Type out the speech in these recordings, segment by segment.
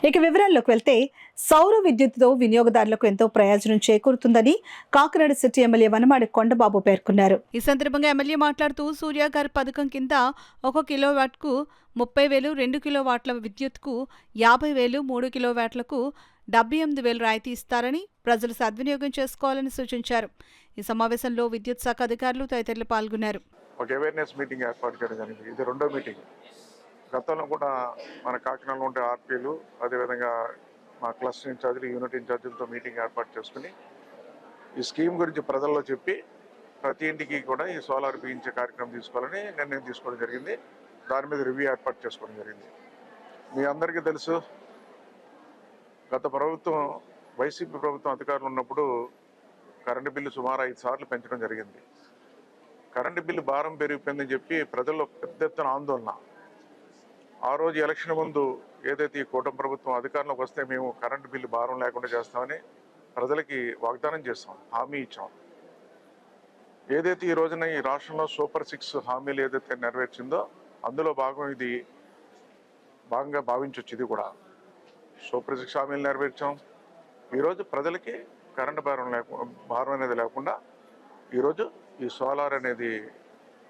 ఇక వివరాల్లోకి వెళ్తే సౌర విద్యుత్తుతో వినియోగదారులకు ఎంతో ప్రయోజనం చేకూరుతుందని కాకినాడ సిటీ ఎమ్మెల్యే వనమాడి కొండబాబు పేర్కొన్నారు. ఈ సందర్భంగా ఎమ్మెల్యే మాట్లాడుతూ సూర్యాగారి పథకం కింద 1 కిలోవాట్కు 30,000, 2 కిలోవాట్ల విద్యుత్కు 50,000, 3 కిలోవాట్లకు 78,000 రాయితీ ఇస్తారని ప్రజలు సద్వినియోగం చేసుకోవాలని సూచించారు. ఈ సమావేశంలో విద్యుత్ శాఖ అధికారులు తదితరులు పాల్గొన్నారు. ఒక అవేర్నెస్ మీటింగ్ ఏర్పాటు చేయడం జరిగింది. ఇది రెండో మీటింగ్. గతంలో కూడా మన కాకినాడలో ఉండే ఆర్పీలు, అదేవిధంగా మా క్లస్టర్ ఇన్ఛార్జీలు, యూనిట్ ఇన్ఛార్జీలతో మీటింగ్ ఏర్పాటు చేసుకుని ఈ స్కీమ్ గురించి ప్రజల్లో చెప్పి ప్రతి ఇంటికి కూడా ఈ సోలార్ బిగించే కార్యక్రమం తీసుకోవాలని నిర్ణయం తీసుకోవడం జరిగింది. దాని మీద రివ్యూ ఏర్పాటు చేసుకోవడం జరిగింది. మీ అందరికీ తెలుసు, గత ప్రభుత్వం వైసీపీ ప్రభుత్వం అధికారులు ఉన్నప్పుడు కరెంటు బిల్లు సుమారు 5 సార్లు పెంచడం జరిగింది. కరెంటు బిల్లు భారం పెరిగిపోయిందని చెప్పి ప్రజల్లో పెద్ద ఎత్తున ఆందోళన. ఆ రోజు ఎలక్షన్ ముందు ఏదైతే ఈ కూటమి ప్రభుత్వం అధికారంలోకి వస్తే మేము కరెంటు బిల్లు భారం లేకుండా చేస్తామని ప్రజలకి వాగ్దానం చేస్తాం, హామీ ఇచ్చాం. ఏదైతే ఈ రోజున ఈ రాష్ట్రంలో సూపర్ 6 హామీలు ఏదైతే నెరవేర్చిందో అందులో ఇది భాగంగా భావించవచ్చు. ఇది కూడా సూపర్ 6 హామీలు నెరవేర్చాం. ఈరోజు ప్రజలకి కరెంటు భారం అనేది లేకుండా ఈరోజు ఈ సోలార్ అనేది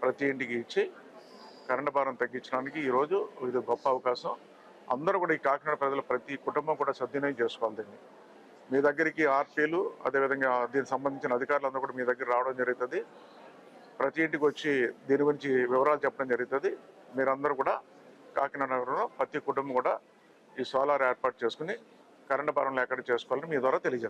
ప్రతి ఇంటికి ఇచ్చి కరెంటు భారం తగ్గించడానికి ఈరోజు ఇది గొప్ప అవకాశం. అందరూ కూడా ఈ కాకినాడ ప్రజలు ప్రతి కుటుంబం కూడా సద్వినియోగం చేసుకోవాలి. దీన్ని మీ దగ్గరికి ఆర్పీలు, అదేవిధంగా దీనికి సంబంధించిన అధికారులందరూ కూడా మీ దగ్గర రావడం జరుగుతుంది. ప్రతి ఇంటికి వచ్చి దీని గురించి వివరాలు చెప్పడం జరుగుతుంది. మీరందరూ కూడా కాకినాడ నగరంలో ప్రతి కుటుంబం కూడా ఈ సోలార్ ఏర్పాటు చేసుకుని కరెంటు భారం లేకుండా చేసుకోవాలని మీ ద్వారా తెలియజేస్తారు.